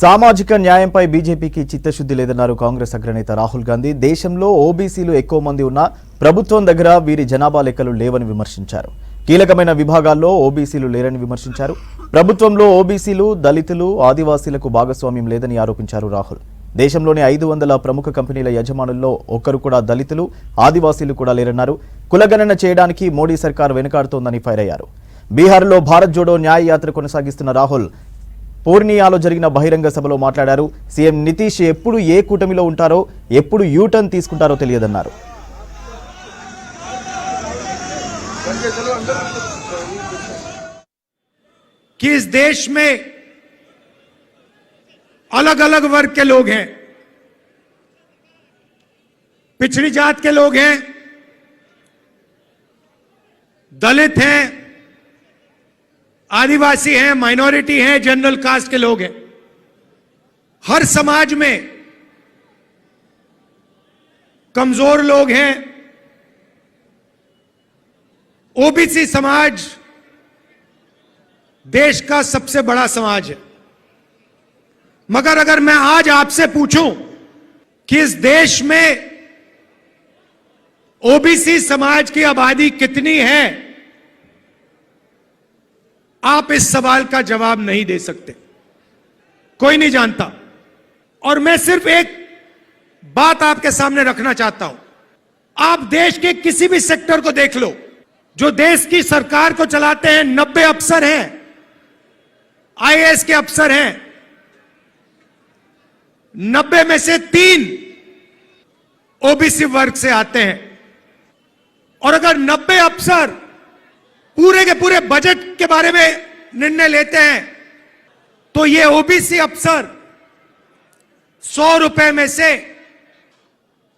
సామాజిక న్యాయంపై బీజేపీకి చిత్తశుద్ధి లేదన్నారు కాంగ్రెస్ అగ్రనేత రాహుల్ గాంధీ. దేశంలో ఓబీసీలు ఎక్కువ మంది ఉన్నా ప్రభుత్వం దగ్గర వీరి జనాభా లెక్కలు లేవని విమర్శించారు. కీలకమైన విభాగాల్లో ఓబీసీలు లేరని విమర్శించారు. ప్రభుత్వంలో ఓబీసీలు, దళితులు, ఆదివాసీలకు భాగస్వామ్యం లేదని ఆరోపించారు రాహుల్. దేశంలోని 500 ప్రముఖ కంపెనీల యజమానుల్లో ఒక్కరు కూడా దళితులు, ఆదివాసీలు కూడా లేరన్నారు. కులగణన చేయడానికి మోడీ సర్కార్ వెనుకాడుతోందని ఫైర్ అయ్యారు. బీహార్లో భారత్ జోడో న్యాయ యాత్ర కొనసాగిస్తున్న రాహుల్ పూర్ణియాలో జరిగిన బహిరంగ సభలో మాట్లాడారు. సీఎం నితీష్ ఎప్పుడు ఏ కూటమిలో ఉంటారో, ఎప్పుడు యూటర్న్ తీసుకుంటారో తెలియదన్నారు. कि इस देश में अलग अलग वर्ग के लोग हैं, पिछड़ी जात के लोग हैं, दलित हैं, आदिवासी हैं, माइनॉरिटी हैं, जनरल कास्ट के लोग हैं। हर समाज में कमजोर लोग हैं। ओबीसी समाज देश का सबसे बड़ा समाज है। मगर अगर मैं आज आपसे पूछूं कि इस देश में ओबीसी समाज की आबादी कितनी है, आप इस सवाल का जवाब नहीं दे सकते। कोई नहीं जानता। और मैं सिर्फ एक बात आपके सामने रखना चाहता हूं। आप देश के किसी भी सेक्टर को देख लो, जो देश की सरकार को चलाते हैं 90 अफसर हैं, आईएएस के अफसर हैं। 90 में से 3 ओबीसी वर्ग से आते हैं। और अगर 90 अफसर पूरे के पूरे बजट के बारे में निर्णय लेते हैं, तो ये ओबीसी अफसर 100 रुपए में से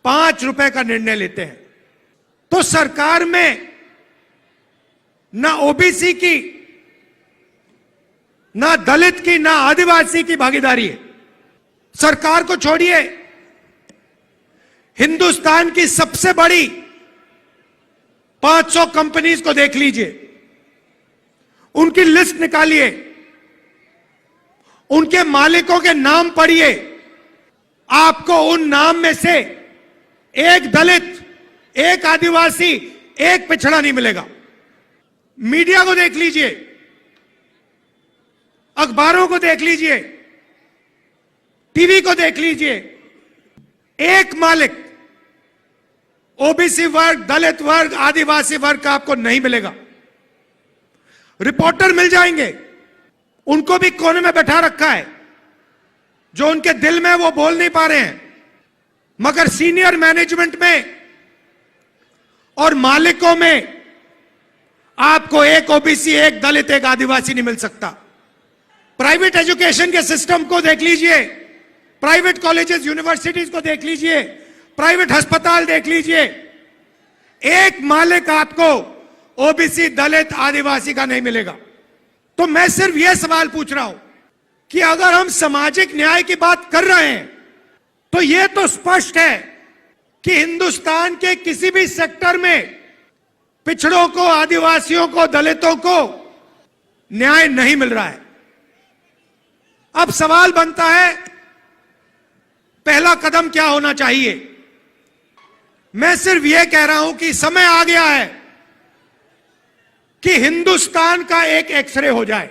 5 रुपए का निर्णय लेते हैं। तो सरकार में ना ओबीसी की, ना दलित की, ना आदिवासी की भागीदारी है। सरकार को छोड़िए, हिंदुस्तान की सबसे बड़ी 500 कंपनीज को देख लीजिए, उनकी लिस्ट निकालिए, उनके मालिकों के नाम पढ़िए। आपको उन नाम में से एक दलित, एक आदिवासी, एक पिछड़ा नहीं मिलेगा। मीडिया को देख लीजिए, अखबारों को देख लीजिए, टीवी को देख लीजिए, एक मालिक ओबीसी वर्ग, दलित वर्ग, आदिवासी वर्ग का आपको नहीं मिलेगा। रिपोर्टर मिल जाएंगे, उनको भी कोने में बैठा रखा है, जो उनके दिल में वो बोल नहीं पा रहे हैं। मगर सीनियर मैनेजमेंट में और मालिकों में आपको एक ओबीसी, एक दलित, एक आदिवासी नहीं मिल सकता। प्राइवेट एजुकेशन के सिस्टम को देख लीजिए, प्राइवेट कॉलेजेस, यूनिवर्सिटीज को देख लीजिए, प्राइवेट अस्पताल देख लीजिए, एक मालिक आपको ओबीसी, दलित, आदिवासी का नहीं मिलेगा। तो मैं सिर्फ यह सवाल पूछ रहा हूं कि अगर हम सामाजिक न्याय की बात कर रहे हैं, तो यह तो स्पष्ट है कि हिंदुस्तान के किसी भी सेक्टर में पिछड़ों को, आदिवासियों को, दलितों को न्याय नहीं मिल रहा है। अब सवाल बनता है, पहला कदम क्या होना चाहिए? मैं सिर्फ यह कह रहा हूं कि समय आ गया है कि हिंदुस्तान का एक एक्सरे हो जाए।